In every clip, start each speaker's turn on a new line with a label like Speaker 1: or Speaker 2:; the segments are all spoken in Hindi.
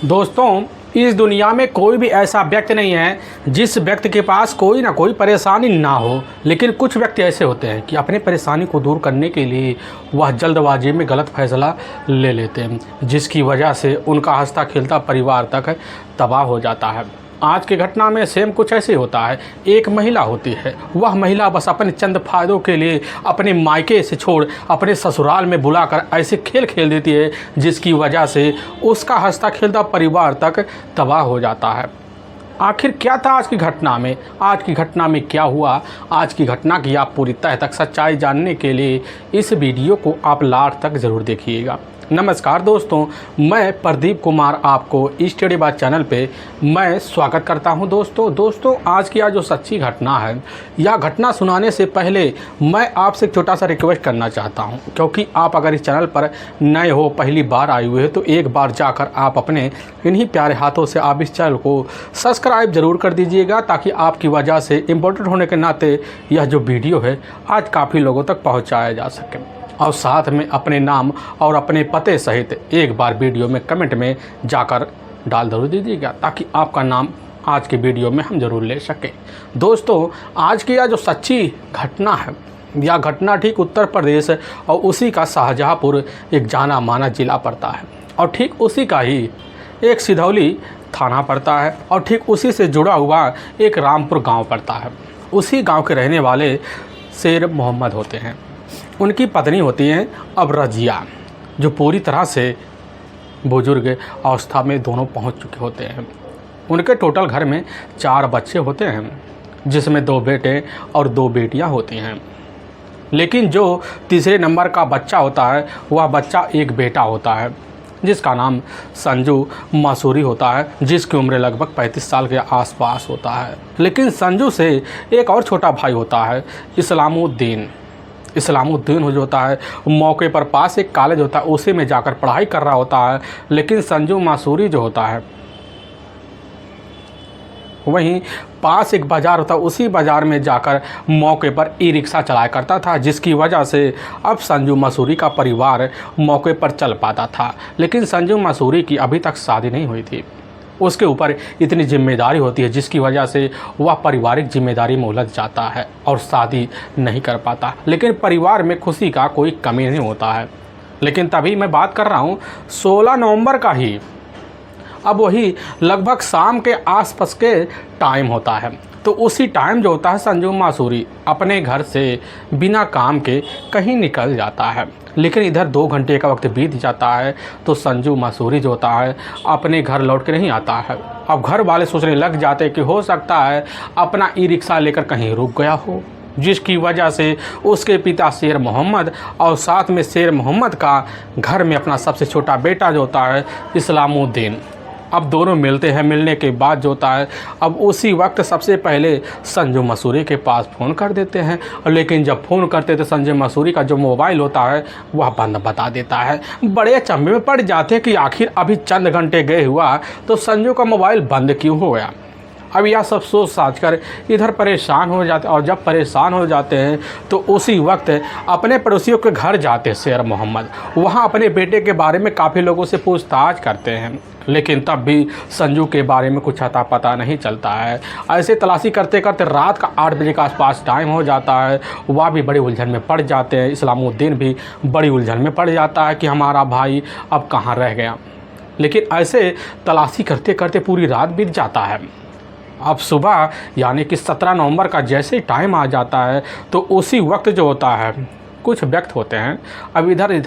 Speaker 1: दोस्तों, इस दुनिया में कोई भी ऐसा व्यक्ति नहीं है जिस व्यक्ति के पास कोई ना कोई परेशानी ना हो। लेकिन कुछ व्यक्ति ऐसे होते हैं कि अपने परेशानी को दूर करने के लिए वह जल्दबाजी में गलत फैसला ले लेते हैं, जिसकी वजह से उनका हंसता खेलता परिवार तक तबाह हो जाता है। आज की घटना में सेम कुछ ऐसे होता है। एक महिला होती है, वह महिला बस अपने चंद फायदों के लिए अपने मायके से छोड़ अपने ससुराल में बुलाकर ऐसे खेल खेल देती है, जिसकी वजह से उसका हंसता खेलता परिवार तक तबाह हो जाता है। आखिर क्या था आज की घटना में? आज की घटना में क्या हुआ? आज की घटना की आप पूरी तह तक सच्चाई जानने के लिए इस वीडियो को आप लास्ट तक ज़रूर देखिएगा। नमस्कार दोस्तों, मैं प्रदीप कुमार आपको स्टडी बात चैनल पे मैं स्वागत करता हूं। दोस्तों आज की जो सच्ची घटना है, यह घटना सुनाने से पहले मैं आपसे एक छोटा सा रिक्वेस्ट करना चाहता हूं, क्योंकि आप अगर इस चैनल पर नए हो, पहली बार आए हुए हो, तो एक बार जाकर आप अपने इन्हीं प्यारे हाथों से आप इस चैनल को सब्सक्राइब ज़रूर कर दीजिएगा, ताकि आपकी वजह से इम्पोर्टेंट होने के नाते यह जो वीडियो है आज काफ़ी लोगों तक पहुँचाया जा सके। और साथ में अपने नाम और अपने पते सहित एक बार वीडियो में कमेंट में जाकर डाल जरूर दीजिएगा, ताकि आपका नाम आज के वीडियो में हम ज़रूर ले सकें। दोस्तों, आज की यह जो सच्ची घटना है, यह घटना ठीक उत्तर प्रदेश और उसी का शाहजहाँपुर एक जाना माना ज़िला पड़ता है, और ठीक उसी का ही एक सिधौली थाना पड़ता है, और ठीक उसी से जुड़ा हुआ एक रामपुर गाँव पड़ता है। उसी गाँव के रहने वाले शेर मोहम्मद होते हैं। उनकी पत्नी होती हैं अब रजिया, जो पूरी तरह से बुजुर्ग अवस्था में दोनों पहुंच चुके होते हैं। उनके टोटल घर में 4 बच्चे होते हैं, जिसमें 2 बेटे और 2 बेटियां होती हैं। लेकिन जो तीसरे नंबर का बच्चा होता है, वह बच्चा एक बेटा होता है, जिसका नाम संजू मासूरी होता है, जिसकी उम्र लगभग 35 साल के आसपास होता है। लेकिन संजू से एक और छोटा भाई होता है, इस्लामुद्दीन जो होता है, मौके पर पास एक कॉलेज होता है, उसी में जाकर पढ़ाई कर रहा होता है। लेकिन संजू मासूरी जो होता है, वहीं पास एक बाज़ार होता है, उसी बाज़ार में जाकर मौके पर ई रिक्शा चलाया करता था, जिसकी वजह से अब संजू मासूरी का परिवार मौके पर चल पाता था। लेकिन संजू मासूरी की अभी तक शादी नहीं हुई थी। उसके ऊपर इतनी जिम्मेदारी होती है, जिसकी वजह से वह पारिवारिक जिम्मेदारी में उलझ जाता है और शादी नहीं कर पाता। लेकिन परिवार में खुशी का कोई कमी नहीं होता है। लेकिन तभी मैं बात कर रहा हूँ 16 नवंबर का ही। अब वही लगभग शाम के आसपास के टाइम होता है। तो उसी टाइम जो होता है, संजू मासूरी अपने घर से बिना काम के कहीं निकल जाता है। लेकिन इधर 2 घंटे का वक्त बीत जाता है, तो संजू मासूरी जो होता है अपने घर लौट के नहीं आता है। अब घर वाले सोचने लग जाते कि हो सकता है अपना ई रिक्शा लेकर कहीं रुक गया हो, जिसकी वजह से उसके पिता शेर मोहम्मद और साथ में शेर मोहम्मद का घर में अपना सबसे छोटा बेटा जो होता है इस्लामुद्दीन, अब दोनों मिलते हैं। मिलने के बाद जो होता है, अब उसी वक्त सबसे पहले संजू मासूरी के पास फ़ोन कर देते हैं। लेकिन जब फ़ोन करते तो संजू मासूरी का जो मोबाइल होता है वह बंद बता देता है। बड़े अचंभे में पड़ जाते हैं कि आखिर अभी चंद घंटे गए हुआ तो संजू का मोबाइल बंद क्यों हो गया। अब यह सब सोच साच कर इधर परेशान हो जाते, और जब परेशान हो जाते हैं तो उसी वक्त अपने पड़ोसियों के घर जाते शेर मोहम्मद। वहाँ अपने बेटे के बारे में काफ़ी लोगों से पूछताछ करते हैं, लेकिन तब भी संजू के बारे में कुछ अता पता नहीं चलता है। ऐसे तलाशी करते करते रात का 8 बजे के आसपास टाइम हो जाता है। वह भी बड़ी उलझन में पड़ जाते हैं, इस्लामुद्दीन भी बड़ी उलझन में पड़ जाता है कि हमारा भाई अब कहाँ रह गया। लेकिन ऐसे तलाशी करते करते पूरी रात बीत जाता है। अब सुबह यानी कि 17 नवंबर का जैसे ही टाइम आ जाता है, तो उसी वक्त जो होता है कुछ व्यक्ति होते हैं अब इधर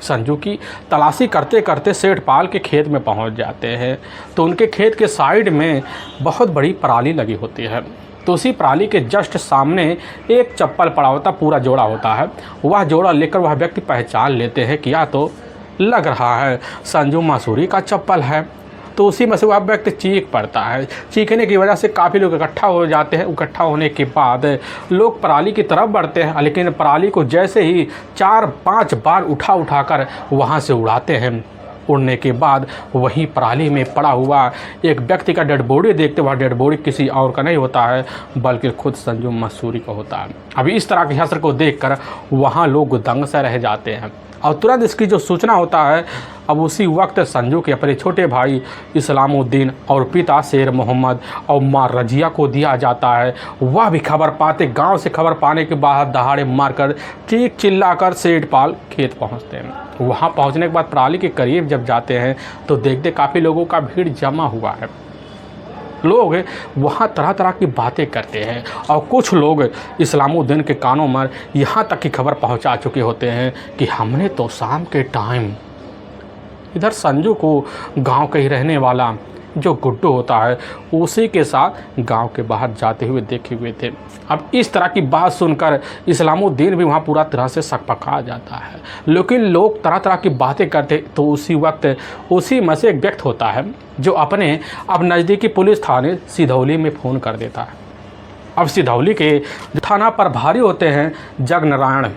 Speaker 1: संजू की तलाशी करते करते सेठपाल के खेत में पहुंच जाते हैं। तो उनके खेत के साइड में बहुत बड़ी पराली लगी होती है। तो उसी पराली के जस्ट सामने एक चप्पल पड़ा होता, पूरा जोड़ा होता है। वह जोड़ा लेकर वह व्यक्ति पहचान लेते हैं कि या तो लग रहा है संजू मासूरी का चप्पल है। तो उसी में से वह व्यक्ति चीख पड़ता है। चीखने की वजह से काफ़ी लोग इकट्ठा हो जाते हैं। इकट्ठा होने के बाद लोग पराली की तरफ बढ़ते हैं, लेकिन पराली को जैसे ही 4-5 बार उठाकर वहाँ से उड़ाते हैं। उड़ने के बाद वहीं पराली में पड़ा हुआ एक व्यक्ति का डेड बॉडी देखते, वह डेड बॉडी किसी और का नहीं होता है, बल्कि खुद संजू मासूरी का होता है। अभी इस तरह के हश्र को देखकर वहाँ लोग दंग से रह जाते हैं। और तुरंत इसकी जो सूचना होता है अब उसी वक्त संजू के अपने छोटे भाई इस्लामुद्दीन और पिता शेर मोहम्मद और माँ रजिया को दिया जाता है। वह भी खबर पाते गांव से खबर पाने के बाद दहाड़े मारकर चीख चिल्लाकर सेठपाल खेत पहुंचते हैं। वहां पहुंचने के बाद पराली के करीब जब जाते हैं तो देखते काफ़ी लोगों का भीड़ जमा हुआ है। लोग वहाँ तरह तरह की बातें करते हैं और कुछ लोग इस्लामुद्दीन के कानों में यहाँ तक की खबर पहुँचा चुके होते हैं कि हमने तो शाम के टाइम इधर संजू को गांव का ही रहने वाला जो गुड्डू होता है उसी के साथ गांव के बाहर जाते हुए देखे हुए थे। अब इस तरह की बात सुनकर इस्लामुद्दीन भी वहाँ पूरा तरह से सकपका जाता है। लेकिन लोग तरह तरह की बातें करते तो उसी वक्त उसी में से एक व्यक्ति होता है जो अपने अब नज़दीकी पुलिस थाने सिधौली में फ़ोन कर देता है। अब सिधौली के थाना प्रभारी होते हैं जगनारायण,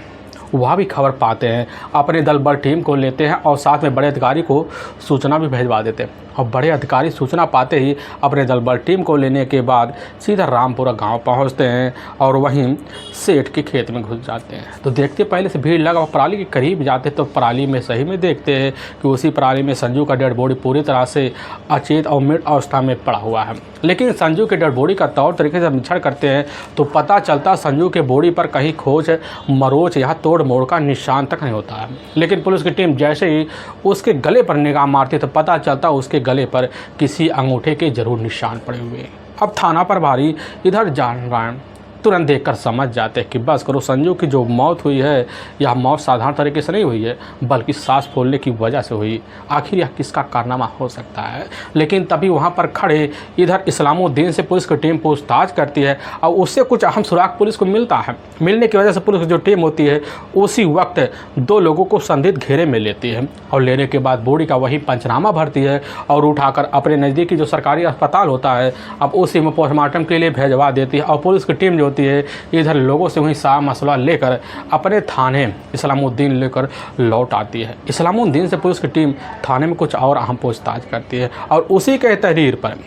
Speaker 1: वह भी खबर पाते हैं, अपने दल बल टीम को लेते हैं और साथ में बड़े अधिकारी को सूचना भी भिजवा देते हैं। और बड़े अधिकारी सूचना पाते ही अपने दल बल टीम को लेने के बाद सीधा रामपुरा गांव पहुंचते हैं और वहीं सेठ के खेत में घुस जाते हैं। तो देखते पहले से भीड़ लगा, पराली के करीब जाते तो पराली में सही में देखते हैं कि उसी पराली में संजू का डेड बॉडी पूरी तरह से अचेत और मृत अवस्था में पड़ा हुआ है। लेकिन संजू के डेड बॉडी का तौर तरीके से निरीक्षण करते हैं तो पता चलता संजू के बॉडी पर कहीं खोज मरोच या तोड़ मोड़ का निशान तक नहीं होता है। लेकिन पुलिस की टीम जैसे ही उसके गले पर निगाह मारती तो पता चलता उसके गले पर किसी अंगूठे के जरूर निशान पड़े हुए हैं। अब थाना प्रभारी इधर जानरायण तुरंत देखकर समझ जाते हैं कि बस करो, संजू की जो मौत हुई है यह मौत साधारण तरीके से नहीं हुई है बल्कि सांस फूलने की वजह से हुई। आखिर यह किसका कारनामा हो सकता है। लेकिन तभी वहां पर खड़े इधर इस्लामुद्दीन से पुलिस की टीम पूछताछ करती है और उससे कुछ अहम सुराग पुलिस को मिलता है। मिलने की वजह से पुलिस की जो टीम होती है उसी वक्त दो लोगों को संदिग्ध घेरे में लेती है और लेने के बाद बॉडी का वही पंचनामा भरती है और उठाकर अपने नज़दीकी जो सरकारी अस्पताल होता है अब उसी में पोस्टमार्टम के लिए भेजवा देती है। और पुलिस की टीम जो होती है इधर लोगों से वही सारा मसला लेकर अपने थाने इस्लामुद्दीन लेकर लौट आती है। इस्लामुद्दीन से पुलिस की टीम थाने में कुछ और अहम पूछताछ करती है और उसी के तहरीर पर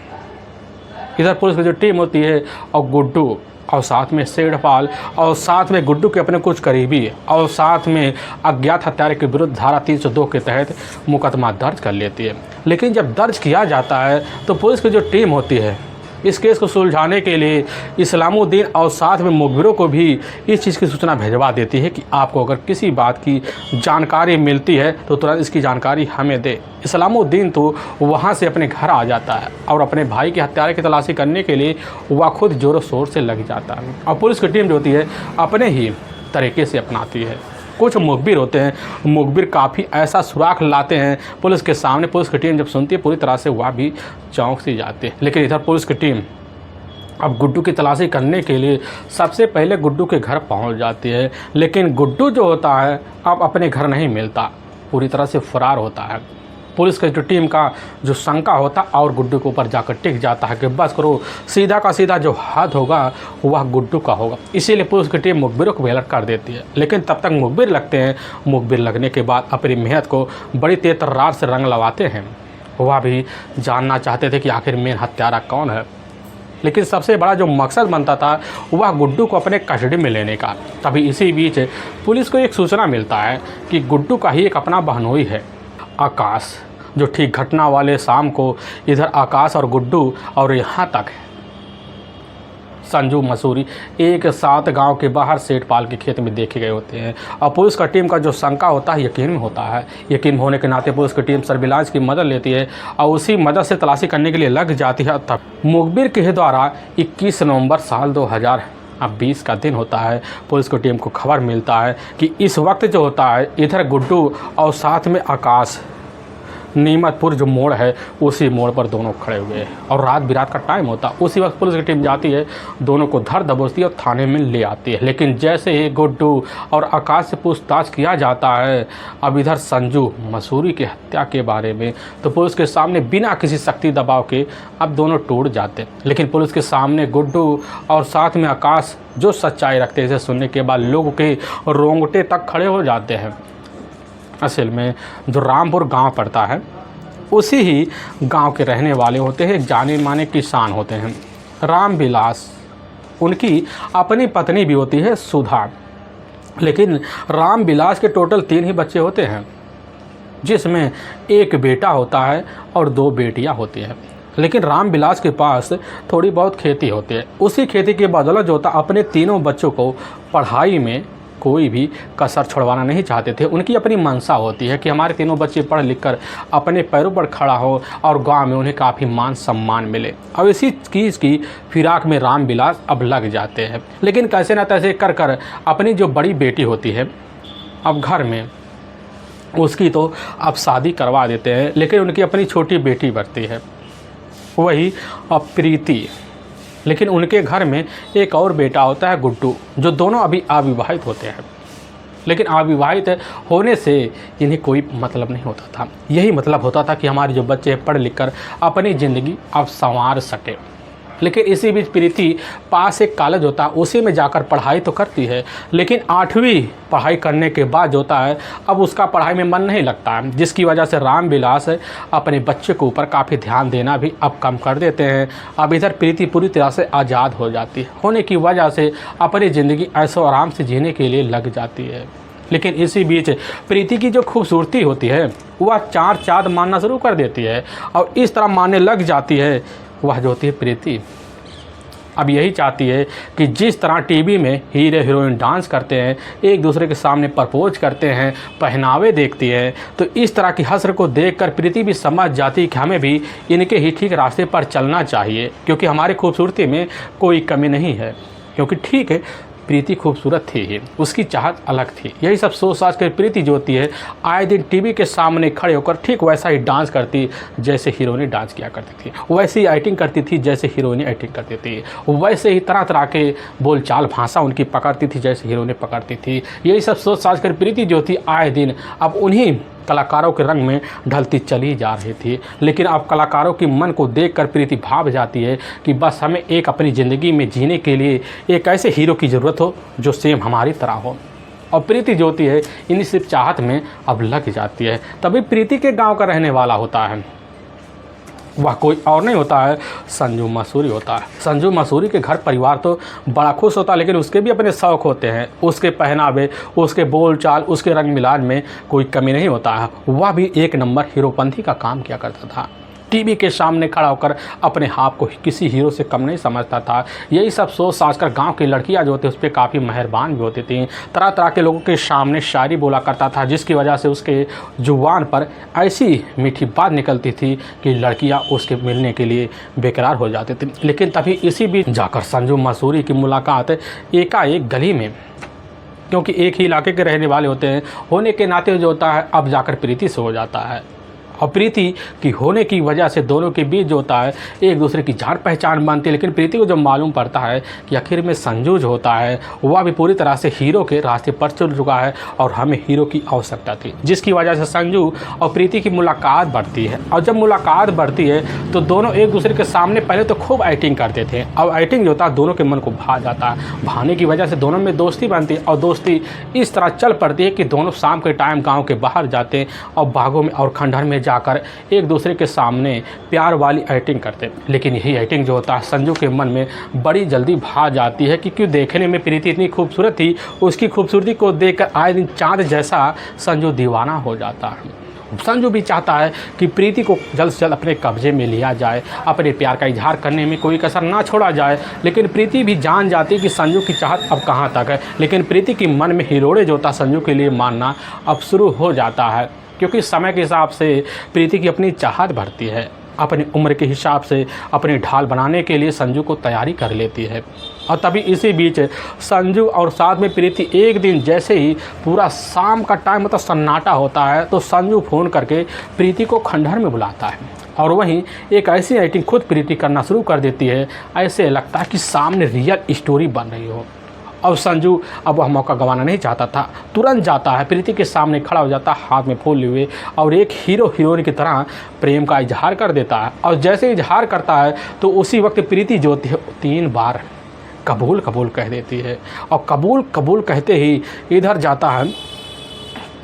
Speaker 1: इधर पुलिस की जो टीम होती है और गुड्डू और साथ में सेठपाल और साथ में गुड्डू के अपने कुछ करीबी और साथ में अज्ञात हत्यारे के विरुद्ध धारा 302 के तहत मुकदमा दर्ज कर लेती है। लेकिन जब दर्ज किया जाता है तो पुलिस की जो टीम होती है इस केस को सुलझाने के लिए इस्लामुद्दीन और साथ में मुखबिरों को भी इस चीज़ की सूचना भिजवा देती है कि आपको अगर किसी बात की जानकारी मिलती है तो तुरंत इसकी जानकारी हमें दे। इस्लामुद्दीन तो वहाँ से अपने घर आ जाता है और अपने भाई के हत्यारे की तलाशी करने के लिए वह खुद जोरों शोर से लग जाता है और पुलिस की टीम जो होती है अपने ही तरीके से अपनाती है। कुछ मुखबिर होते हैं, मुखबिर काफ़ी ऐसा सुराख लाते हैं पुलिस के सामने, पुलिस की टीम जब सुनती है पूरी तरह से वह भी चौंक सी जाती है। लेकिन इधर पुलिस की टीम अब गुड्डू की तलाशी करने के लिए सबसे पहले गुड्डू के घर पहुंच जाती है। लेकिन गुड्डू जो होता है अब अपने घर नहीं मिलता, पूरी तरह से फरार होता है। पुलिस की जो टीम का जो शंका होता और गुड्डू के ऊपर जाकर टिक जाता है कि बस करो सीधा का सीधा जो हाथ होगा वह गुड्डू का होगा। इसीलिए पुलिस की टीम मुखबिरों को अलर्ट कर देती है। लेकिन तब तक मुखबिर लगते हैं, मुखबिर लगने के बाद अपनी मेहनत को बड़ी तेज तर्रार से रंग लगाते हैं। वह भी जानना चाहते थे कि आखिर मेन हत्यारा कौन है। लेकिन सबसे बड़ा जो मकसद बनता था वह गुड्डू को अपने कस्टडी में लेने का। तभी इसी बीच पुलिस को एक सूचना मिलता है कि गुड्डू का ही एक अपना बहनोई है आकाश, जो ठीक घटना वाले शाम को इधर आकाश और गुड्डू और यहाँ तक संजू मसूरी एक साथ गांव के बाहर सेठपाल के खेत में देखे गए होते हैं। और पुलिस का टीम का जो शंका होता है यकीन में होता है। यकीन होने के नाते पुलिस की टीम सर्विलांस की मदद लेती है और उसी मदद से तलाशी करने के लिए लग जाती है। तब मुखबिर के द्वारा 21 नवंबर साल 2020 का दिन होता है। पुलिस की टीम को खबर मिलता है कि इस वक्त जो होता है इधर गुड्डू और साथ में आकाश नीमतपुर जो मोड़ है उसी मोड़ पर दोनों खड़े हुए हैं और रात बिरात का टाइम होता है। उसी वक्त पुलिस की टीम जाती है, दोनों को धर दबोचती है और थाने में ले आती है। लेकिन जैसे ही गुड्डू और आकाश से पूछताछ किया जाता है अब इधर संजू मसूरी की हत्या के बारे में, तो पुलिस के सामने बिना किसी शक्ति दबाव के अब दोनों टूट जाते हैं। लेकिन पुलिस के सामने गुड्डू और साथ में आकाश जो सच्चाई रखते हैं, इसे सुनने के बाद लोगों के रोंगटे तक खड़े हो जाते हैं। असल में जो रामपुर गांव पड़ता है उसी ही गांव के रहने वाले होते हैं, जाने माने किसान होते हैं राम विलास। उनकी अपनी पत्नी भी होती है सुधा। लेकिन रामविलास के टोटल 3 ही बच्चे होते हैं, जिसमें एक बेटा होता है और 2 बेटियां होती हैं। लेकिन रामविलास के पास थोड़ी बहुत खेती होती है। उसी खेती के बदौलत जो होता अपने तीनों बच्चों को पढ़ाई में कोई भी कसर छुड़वाना नहीं चाहते थे। उनकी अपनी मंशा होती है कि हमारे तीनों बच्चे पढ़ लिख कर अपने पैरों पर खड़ा हो और गांव में उन्हें काफ़ी मान सम्मान मिले। अब इसी चीज़ की फिराक में रामविलास अब लग जाते हैं। लेकिन कैसे न तैसे कर कर अपनी जो बड़ी बेटी होती है अब घर में, उसकी तो अब शादी करवा देते हैं। लेकिन उनकी अपनी छोटी बेटी बढ़ती है, वही अब प्रीति। लेकिन उनके घर में एक और बेटा होता है गुड्डू, जो दोनों अभी अविवाहित होते हैं। लेकिन अविवाहित होने से इन्हें कोई मतलब नहीं होता था। यही मतलब होता था कि हमारे जो बच्चे पढ़ लिख कर अपनी ज़िंदगी अब संवार सके। लेकिन इसी बीच प्रीति पास एक कॉलेज होता है, उसी में जाकर पढ़ाई तो करती है। लेकिन 8वीं पढ़ाई करने के बाद जो होता है अब उसका पढ़ाई में मन नहीं लगता है, जिसकी वजह से रामविलास अपने बच्चे के ऊपर काफ़ी ध्यान देना भी अब कम कर देते हैं। अब इधर प्रीति पूरी तरह से आज़ाद हो जाती है, होने की वजह से अपनी ज़िंदगी ऐशो आराम से जीने के लिए लग जाती है। लेकिन इसी बीच प्रीति की जो खूबसूरती होती है वह 4 चाँद मानना शुरू कर देती है और इस तरह मानने लग जाती है। वह जो होती है प्रीति अब यही चाहती है कि जिस तरह टीवी में हीरो हीरोइन डांस करते हैं, एक दूसरे के सामने प्रपोज करते हैं, पहनावे देखती है, तो इस तरह की हसर को देखकर प्रीति भी समझ जाती है कि हमें भी इनके ही ठीक रास्ते पर चलना चाहिए, क्योंकि हमारी खूबसूरती में कोई कमी नहीं है। क्योंकि ठीक है, प्रीति खूबसूरत थी ही, उसकी चाहत अलग थी। यही सब सोच साच कर प्रीति जो होती है आए दिन टीवी के सामने खड़े होकर ठीक वैसा ही डांस करती जैसे हीरोइनें डांस किया करती थी, वैसे ही एक्टिंग करती थी जैसे हीरोइनें एक्टिंग करती थी, वैसे ही तरह तरह के बोलचाल भाषा उनकी पकड़ती थी जैसे हीरोइनें पकड़ती थी। यही सब सोच साच कर प्रीति जो थी आए दिन अब उन्हीं कलाकारों के रंग में ढलती चली जा रही थी। लेकिन अब कलाकारों की मन को देखकर प्रीति भाव जाती है कि बस हमें एक अपनी ज़िंदगी में जीने के लिए एक ऐसे हीरो की ज़रूरत हो जो सेम हमारी तरह हो। और प्रीति जो होती है इन्हीं सिर्फ चाहत में अब लग जाती है। तभी प्रीति के गांव का रहने वाला होता है, वह कोई और नहीं होता है, संजू मसूरी होता है। संजू मसूरी के घर परिवार तो बड़ा खुश होता है, लेकिन उसके भी अपने शौक़ होते हैं। उसके पहनावे, उसके बोलचाल, उसके रंग मिलान में कोई कमी नहीं होता है। वह भी एक नंबर हीरोपंथी का काम किया करता था। टीवी के सामने खड़ा होकर अपने आप को किसी हीरो से कम नहीं समझता था। यही सब सोच साच कर गाँव की लड़कियाँ जो होती उस पर काफ़ी मेहरबान भी होती थी। तरह तरह के लोगों के सामने शायरी बोला करता था, जिसकी वजह से उसके जुबान पर ऐसी मीठी बात निकलती थी कि लड़कियाँ उसके मिलने के लिए बेकरार हो जाती थी। लेकिन तभी इसी बीच जाकर संजू मसूरी की मुलाकात एकाएक गली में, क्योंकि एक ही इलाके के रहने वाले होते हैं, होने के नाते जो होता है अब जाकर प्रीति से हो जाता है। और प्रीति की होने की वजह से दोनों के बीच जो होता है एक दूसरे की जान पहचान बनती है। लेकिन प्रीति को जब मालूम पड़ता है कि आखिर में संजू जो होता है वह भी पूरी तरह से हीरो के रास्ते पर चल चुका है और हमें हीरो की आवश्यकता थी, जिसकी वजह से संजू और प्रीति की मुलाकात बढ़ती है। और जब मुलाकात बढ़ती है तो दोनों एक दूसरे के सामने पहले तो खूब एक्टिंग करते थे। अब एक्टिंग जो होता है दोनों के मन को भा जाता है। भाने की वजह से दोनों में दोस्ती बनती है और दोस्ती इस तरह चल पड़ती है कि दोनों शाम के टाइम गाँव के बाहर जाते हैं और बागों में और खंडहर में जाकर एक दूसरे के सामने प्यार वाली एक्टिंग करते। लेकिन यही एक्टिंग जो होता है संजू के मन में बड़ी जल्दी भा जाती है कि क्यों देखने में प्रीति इतनी खूबसूरत थी, उसकी खूबसूरती को देखकर आए दिन चाँद जैसा संजू दीवाना हो जाता है। संजू भी चाहता है कि प्रीति को जल्द से जल्द अपने कब्जे में लिया जाए, अपने प्यार का इजहार करने में कोई कसर ना छोड़ा जाए। लेकिन प्रीति भी जान जाती है कि संजू की चाहत अब कहाँ तक है। लेकिन प्रीति की मन में हिरोड़े जो होता संजू के लिए मानना अब शुरू हो जाता है, क्योंकि समय के हिसाब से प्रीति की अपनी चाहत बढ़ती है। अपनी उम्र के हिसाब से अपनी ढाल बनाने के लिए संजू को तैयारी कर लेती है। और तभी इसी बीच संजू और साथ में प्रीति एक दिन जैसे ही पूरा शाम का टाइम होता सन्नाटा होता है तो संजू फ़ोन करके प्रीति को खंडहर में बुलाता है और वहीं एक ऐसी एक्टिंग खुद प्रीति करना शुरू कर देती है, ऐसे लगता है कि सामने रियल स्टोरी बन रही हो। अब संजू अब वह मौका गंवाना नहीं चाहता था, तुरंत जाता है प्रीति के सामने खड़ा हो जाता है हाथ में फूल लिए हुए और एक हीरो हीरोइन की तरह प्रेम का इजहार कर देता है। और जैसे इजहार करता है तो उसी वक्त प्रीति जो होती है 3 बार कबूल कबूल कह देती है। और कबूल कबूल कहते ही इधर जाता है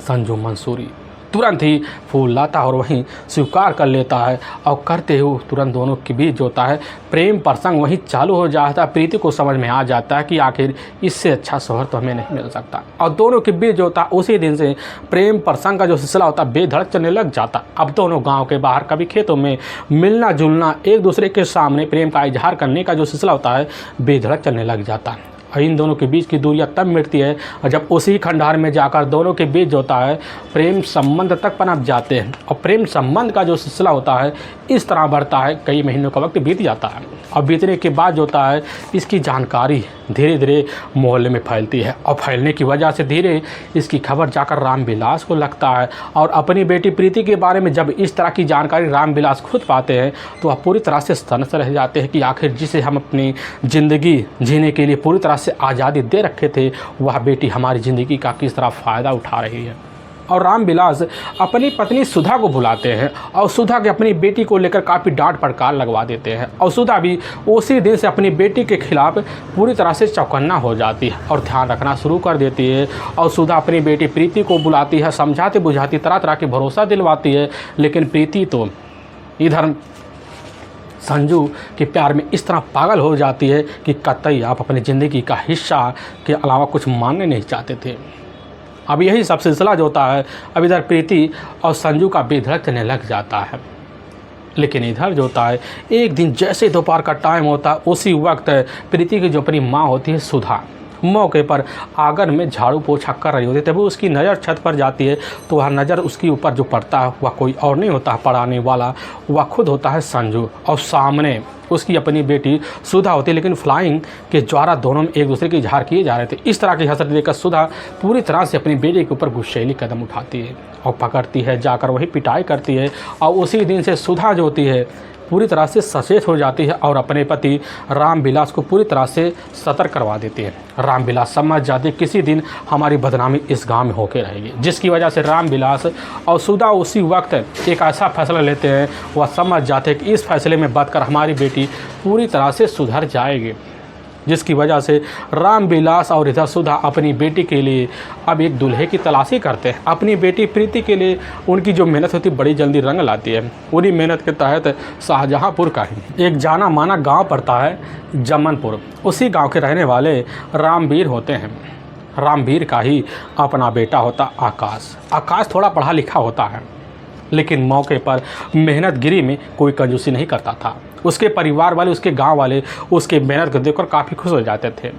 Speaker 1: संजू मंसूरी तुरंत ही फूल लाता है और वहीं स्वीकार कर लेता है और करते हुए तुरंत दोनों के बीच जो होता है प्रेम प्रसंग वहीं चालू हो जाता है। प्रीति को समझ में आ जाता है कि आखिर इससे अच्छा शौहर तो हमें नहीं मिल सकता और दोनों के बीच जो होता है उसी दिन से प्रेम प्रसंग का जो सिलसिला होता है बेधड़क चलने लग जाता। अब दोनों गाँव के बाहर कभी खेतों में मिलना जुलना, एक दूसरे के सामने प्रेम का इजहार करने का जो सिलसिला होता है बेधड़क चलने लग जाता है। इन दोनों के बीच की दूरियां तब मिटती है और जब उसी खंडहर में जाकर दोनों के बीच जो होता है प्रेम संबंध तक पनप जाते हैं और प्रेम संबंध का जो सिलसिला होता है इस तरह बढ़ता है। कई महीनों का वक्त बीत जाता है और बीतने के बाद जो होता है इसकी जानकारी धीरे धीरे मोहल्ले में फैलती है और फैलने की वजह से धीरे इसकी खबर जाकर रामविलास को लगता है और अपनी बेटी प्रीति के बारे में जब इस तरह की जानकारी रामविलास खुद पाते हैं तो वह पूरी तरह से स्तब्ध रह जाते हैं कि आखिर जिसे हम अपनी ज़िंदगी जीने के लिए पूरी तरह से आज़ादी दे रखे थे वह बेटी हमारी ज़िंदगी का किस तरह फ़ायदा उठा रही है। और रामविलास अपनी पत्नी सुधा को बुलाते हैं और सुधा के अपनी बेटी को लेकर काफ़ी डांट फटकार लगवा देते हैं और सुधा भी उसी दिन से अपनी बेटी के खिलाफ पूरी तरह से चौकन्ना हो जाती है और ध्यान रखना शुरू कर देती है। और सुधा अपनी बेटी प्रीति को बुलाती है, समझाती बुझाती तरह तरह के भरोसा दिलवाती है, लेकिन प्रीति तो इधर संजू के प्यार में इस तरह पागल हो जाती है कि कतई आप अपनी ज़िंदगी का हिस्सा के अलावा कुछ मानने नहीं चाहते थे। अब यही सब सिलसिला जो होता है अब इधर प्रीति और संजू का बेधड़क चलने लग जाता है। लेकिन इधर जो होता है एक दिन जैसे दोपहर का टाइम होता है उसी वक्त प्रीति की जो अपनी माँ होती है सुधा मौके पर आंगन में झाड़ू पोछा कर रही होती है। तभी उसकी नज़र छत पर जाती है तो वह नज़र उसके ऊपर जो पड़ता है वह कोई और नहीं होता है पढ़ाने वाला, वह खुद होता है संजू और सामने उसकी अपनी बेटी सुधा होती है। लेकिन फ्लाइंग के द्वारा दोनों में एक दूसरे के इजहार किए जा रहे थे। इस तरह की हसरत देखकर सुधा पूरी तरह से अपनी बेटी के ऊपर गुस्सैली कदम उठाती है और पकड़ती है, जाकर वही पिटाई करती है। और उसी दिन से सुधा जो होती है पूरी तरह से सचेत हो जाती है और अपने पति रामविलास को पूरी तरह से सतर्क करवा देती है। रामविलास समझ जाते किसी दिन हमारी बदनामी इस गांव में होकर रहेगी, जिसकी वजह से रामविलास और सुधा उसी वक्त एक ऐसा फैसला लेते हैं। वह समझ जाते हैं कि इस फैसले में बदकर हमारी बेटी पूरी तरह से सुधर जाएगी, जिसकी वजह से रामविलास और इधर सुधा अपनी बेटी के लिए अब एक दूल्हे की तलाशी करते हैं। अपनी बेटी प्रीति के लिए उनकी जो मेहनत होती है बड़ी जल्दी रंग लाती है। उन्हीं मेहनत के तहत शाहजहाँपुर का ही एक जाना माना गांव पड़ता है जमनपुर। उसी गांव के रहने वाले रामवीर होते हैं। रामवीर का ही अपना बेटा होता आकाश। आकाश थोड़ा पढ़ा लिखा होता है लेकिन मौके पर मेहनतगिरी में कोई कंजूसी नहीं करता था। उसके परिवार वाले, उसके गांव वाले उसके मेहनत को देखकर काफ़ी खुश हो जाते थे।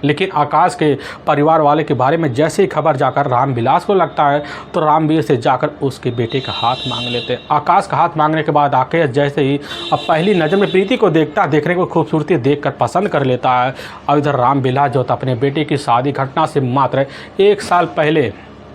Speaker 1: लेकिन आकाश के परिवार वाले के बारे में जैसे ही खबर जाकर रामविलास को लगता है तो रामवीर से जाकर उसके बेटे का हाथ मांग लेते हैं। आकाश का हाथ मांगने के बाद आकाश जैसे ही अब पहली नज़र में प्रीति को देखता है, देखने को खूबसूरती देखकर पसंद कर लेता है। और इधर रामविलास जो था अपने बेटे की शादी घटना से मात्र 1 साल पहले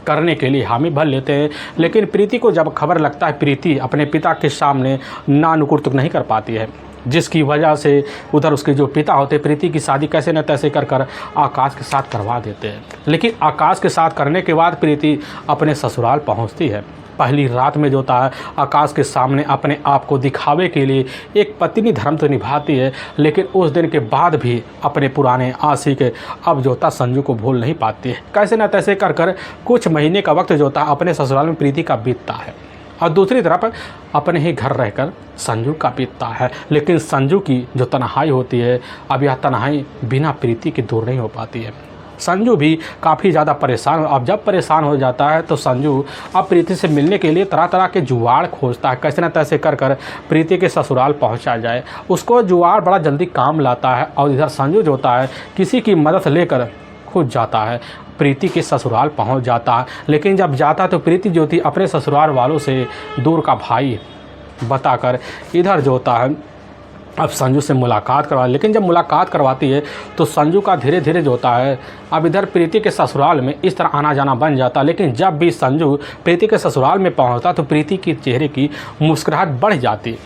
Speaker 1: करने के लिए हामी भर लेते हैं। लेकिन प्रीति को जब खबर लगता है प्रीति अपने पिता के सामने ना नुकुर तक नहीं कर पाती है, जिसकी वजह से उधर उसके जो पिता होते प्रीति की शादी कैसे न तैसे कर आकाश के साथ करवा देते हैं। लेकिन आकाश के साथ करने के बाद प्रीति अपने ससुराल पहुंचती है। पहली रात में जो होता है आकाश के सामने अपने आप को दिखावे के लिए एक पत्नी धर्म तो निभाती है, लेकिन उस दिन के बाद भी अपने पुराने आशिक अब जो होता संजू को भूल नहीं पाती है। कैसे न तैसे कर कुछ महीने का वक्त जो होता अपने ससुराल में प्रीति का बीतता है और दूसरी तरफ अपने ही घर रहकर संजू का बीतता है। लेकिन संजू की जो तन्हाई होती है अब यह तन्हाई बिना प्रीति के दूर नहीं हो पाती है। संजू भी काफ़ी ज़्यादा परेशान। अब जब परेशान हो जाता है तो संजू अब प्रीति से मिलने के लिए तरह तरह के जुगाड़ खोजता है, कैसे न तैसे कर प्रीति के ससुराल पहुंचा जाए। उसको जुगाड़ बड़ा जल्दी काम लाता है और इधर संजू जो होता है किसी की मदद लेकर खुद जाता है, प्रीति के ससुराल पहुंच जाता है। लेकिन जब जाता तो प्रीति जो थी अपने ससुराल वालों से दूर का भाई बताकर इधर जो होता है अब संजू से मुलाकात करवा। लेकिन जब मुलाकात करवाती है तो संजू का धीरे धीरे जो होता है अब इधर प्रीति के ससुराल में इस तरह आना जाना बन जाता। लेकिन जब भी संजू प्रीति के ससुराल में पहुंचता तो प्रीति के चेहरे की मुस्कुराहट बढ़ जाती।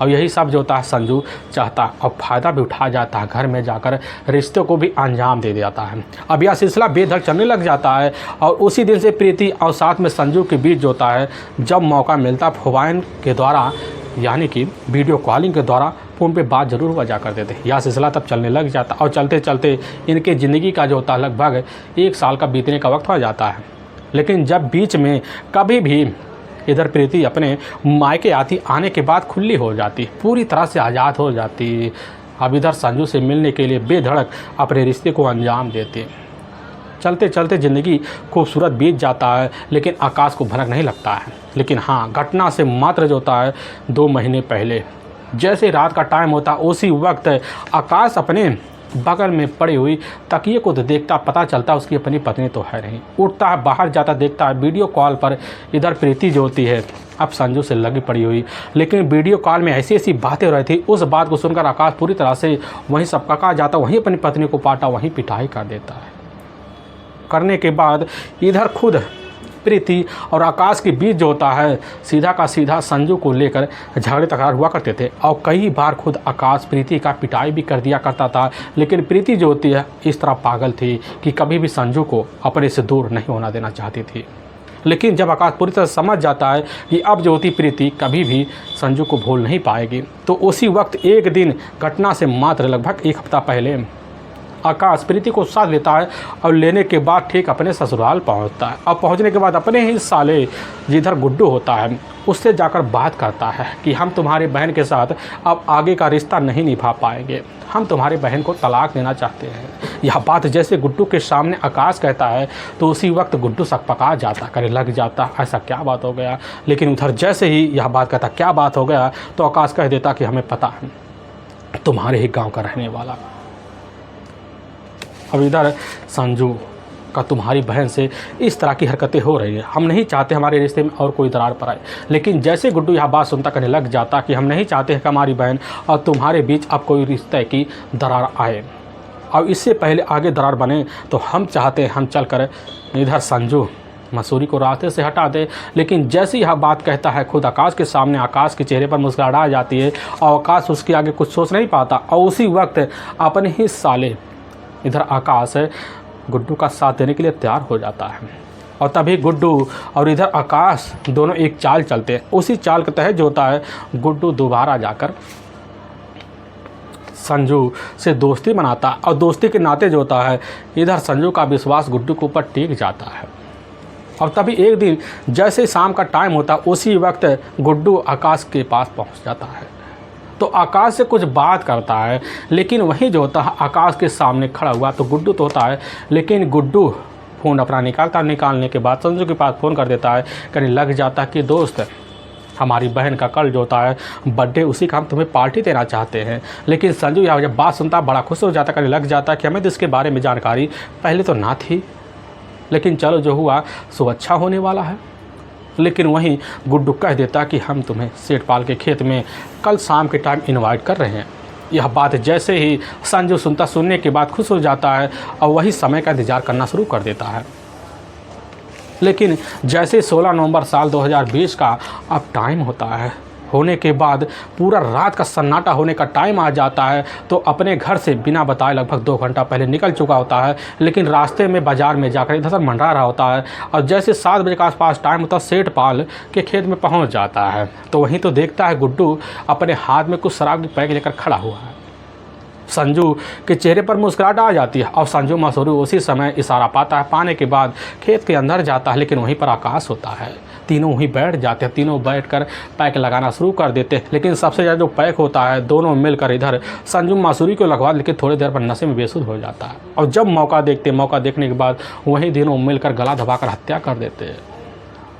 Speaker 1: और यही सब जो होता है संजू चाहता और फ़ायदा भी उठा जाता है, घर में जाकर रिश्तों को भी अंजाम दे जाता है। अब यह सिलसिला बेधड़क चलने लग जाता है और उसी दिन से प्रीति और साथ में संजू के बीच जो होता है जब मौका मिलता फोन के द्वारा यानी कि वीडियो कॉलिंग के द्वारा फ़ोन पे बात ज़रूर हुआ करते थे। यह सिलसिला तब चलने लग जाता और चलते चलते इनके ज़िंदगी का जो होता है लगभग 1 साल का बीतने का वक्त हो जाता है। लेकिन जब बीच में कभी भी इधर प्रीति अपने मायके आने के बाद खुली हो जाती, पूरी तरह से आज़ाद हो जाती। अब इधर संजू से मिलने के लिए बेधड़क अपने रिश्ते को अंजाम देते। चलते चलते ज़िंदगी खूबसूरत बीत जाता है, लेकिन आकाश को भनक नहीं लगता है। लेकिन हाँ, घटना से मात्र जो होता है 2 महीने पहले, जैसे रात का टाइम होता उसी वक्त आकाश अपने बगल में पड़ी हुई तकिए को तो देखता, पता चलता उसकी अपनी पत्नी तो है नहीं। उठता है, बाहर जाता, देखता है वीडियो कॉल पर इधर प्रीति जो होती है अब संजू से लगी पड़ी हुई। लेकिन वीडियो कॉल में ऐसी ऐसी बातें हो रही थी, उस बात को सुनकर आकाश पूरी तरह से वहीं सब कका जाता, वहीं अपनी पत्नी को पाटा, वहीं पिटाई कर देता है। करने के बाद इधर खुद प्रीति और आकाश के बीच जो होता है सीधा का सीधा संजू को लेकर झगड़े तकरार हुआ करते थे, और कई बार खुद आकाश प्रीति का पिटाई भी कर दिया करता था। लेकिन प्रीति जो होती है इस तरह पागल थी कि कभी भी संजू को अपने से दूर नहीं होना देना चाहती थी। लेकिन जब आकाश पूरी तरह समझ जाता है कि अब जो होती प्रीति कभी भी संजू को भूल नहीं पाएगी, तो उसी वक्त एक दिन घटना से मात्र लगभग 1 हफ्ता पहले आकाश प्रीति को साथ लेता है और लेने के बाद ठीक अपने ससुराल पहुंचता है। अब पहुंचने के बाद अपने ही साले जिधर गुड्डू होता है उससे जाकर बात करता है कि हम तुम्हारी बहन के साथ अब आगे का रिश्ता नहीं निभा पाएंगे, हम तुम्हारी बहन को तलाक देना चाहते हैं। यह बात जैसे गुड्डू के सामने आकाश कहता है तो उसी वक्त गुड्डू सकपका जाता, करे लग जाता ऐसा क्या बात हो गया। लेकिन उधर जैसे ही यह बात कहता क्या बात हो गया, तो आकाश कह देता कि हमें पता है तुम्हारे ही गाँव का रहने वाला। अब इधर संजू का तुम्हारी बहन से इस तरह की हरकतें हो रही है, हम नहीं चाहते हमारे रिश्ते में और कोई दरार पर आए। लेकिन जैसे गुड्डू यह बात सुनता कहने लग जाता कि हम नहीं चाहते हैं कि हमारी बहन और तुम्हारे बीच अब कोई रिश्ते की दरार आए, और इससे पहले आगे दरार बने तो हम चाहते हैं हम चल कर इधर संजू मसूरी को रास्ते से हटा दे। लेकिन जैसे यह बात कहता है खुद आकाश के सामने आकाश के चेहरे पर मुस्कुराहट आ जाती है, और आकाश उसके आगे कुछ सोच नहीं पाता, और उसी वक्त अपने ही साले इधर आकाश गुड्डू का साथ देने के लिए तैयार हो जाता है। और तभी गुड्डू और इधर आकाश दोनों एक चाल चलते हैं। उसी चाल के तहत जो होता है गुड्डू दोबारा जाकर संजू से दोस्ती बनाता, और दोस्ती के नाते जो होता है इधर संजू का विश्वास गुड्डू के ऊपर टिक जाता है। और तभी एक दिन जैसे शाम का टाइम होता उसी वक्त गुड्डू आकाश के पास पहुंच जाता है, तो आकाश से कुछ बात करता है। लेकिन वहीं जो होता है आकाश के सामने खड़ा हुआ तो गुड्डू तो होता है, लेकिन गुड्डू फ़ोन अपना निकालने के बाद संजू के पास फ़ोन कर देता है, कहने लग जाता कि दोस्त हमारी बहन का कल जो होता है बर्थडे, उसी का हम तुम्हें पार्टी देना चाहते हैं। लेकिन संजू यह जब बात सुनता बड़ा खुश हो जाता, कहने लग जाता कि हमें तो इसके बारे में जानकारी पहले तो ना थी, लेकिन चलो जो हुआ सो अच्छा होने वाला है। लेकिन वहीं गुड्डू कह देता कि हम तुम्हें सेठपाल के खेत में कल शाम के टाइम इनवाइट कर रहे हैं। यह बात जैसे ही संजू सुनने के बाद खुश हो जाता है और वही समय का इंतज़ार करना शुरू कर देता है। लेकिन जैसे 16 नवंबर साल 2020 का अब टाइम होता है, होने के बाद पूरा रात का सन्नाटा होने का टाइम आ जाता है, तो अपने घर से बिना बताए लगभग 2 घंटा पहले निकल चुका होता है। लेकिन रास्ते में बाज़ार में जाकर इधर मंडरा रहा होता है, और जैसे 7 बजे के आसपास टाइम होता है सेठपाल के खेत में पहुंच जाता है, तो वहीं तो देखता है गुड्डू अपने हाथ में कुछ शराब की पैक लेकर खड़ा हुआ है। संजू के चेहरे पर मुस्कुराहट आ जाती है, और संजू मसूरी उसी समय इशारा पाता है। पाने के बाद खेत के अंदर जाता है, लेकिन वहीं पर आकाश होता है। तीनों वहीं बैठ जाते हैं, तीनों बैठकर पैक लगाना शुरू कर देते हैं। लेकिन सबसे ज़्यादा जो पैक होता है दोनों मिलकर इधर संजू मसूरी को लगवा, लेकिन थोड़ी देर पर नशे में बेसुध हो जाता है। और जब मौका देखने के बाद वहीं तीनों मिलकर गला दबाकर हत्या कर देते हैं।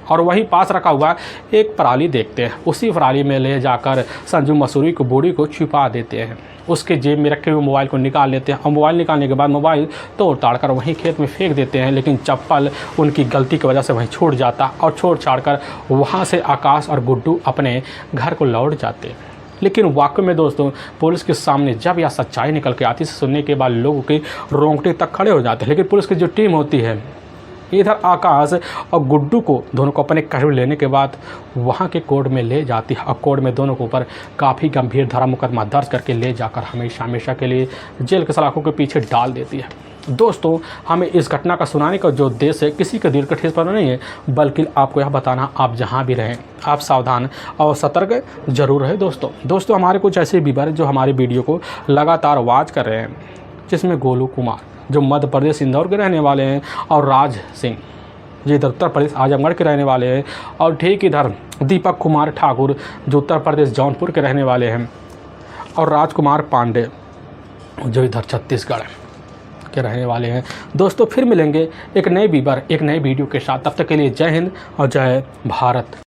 Speaker 1: और वहीं पास रखा हुआ एक पराली देखते हैं, उसी पराली में ले जाकर संजू मसूरी को बॉडी को छिपा देते हैं। उसके जेब में रखे हुए मोबाइल को निकाल लेते हैं, और मोबाइल निकालने के बाद मोबाइल तोड़ ताड़ कर वहीं खेत में फेंक देते हैं। लेकिन चप्पल उनकी गलती की वजह से वहीं छूट जाता, और छोड़ छाड़ कर वहाँ से आकाश और गुड्डू अपने घर को लौट जाते हैं। लेकिन वाकई में दोस्तों पुलिस के सामने जब यह सच्चाई निकल के आती है, सुनने के बाद लोगों के रोंगटे तक खड़े हो जाते हैं। लेकिन पुलिस की जो टीम होती है इधर आकाश और गुड्डू को दोनों को अपने करीब लेने के बाद वहाँ के कोर्ट में ले जाती है, और कोर्ट में दोनों के ऊपर काफ़ी गंभीर धारा मुकदमा दर्ज करके ले जाकर हमेशा के लिए जेल के सलाखों के पीछे डाल देती है। दोस्तों हमें इस घटना का सुनाने का जो उद्देश्य है किसी के दिल का ठेस पड़ना नहीं है, बल्कि आपको यह बताना आप जहाँ भी रहें आप सावधान और सतर्क जरूर रहें। दोस्तों हमारे कुछ ऐसे व्यूअर जो हमारे वीडियो को लगातार वॉच कर रहे हैं, जिसमें गोलू कुमार जो मध्य प्रदेश इंदौर के रहने वाले हैं, और राज सिंह ये इधर उत्तर प्रदेश आजमगढ़ के रहने वाले हैं। और ठीक इधर दीपक कुमार ठाकुर जो उत्तर प्रदेश जौनपुर के रहने वाले हैं। और राजकुमार पांडे जो इधर छत्तीसगढ़ के रहने वाले हैं। दोस्तों फिर मिलेंगे एक नए वीडियो के साथ, तब तक के लिए जय हिंद और जय भारत।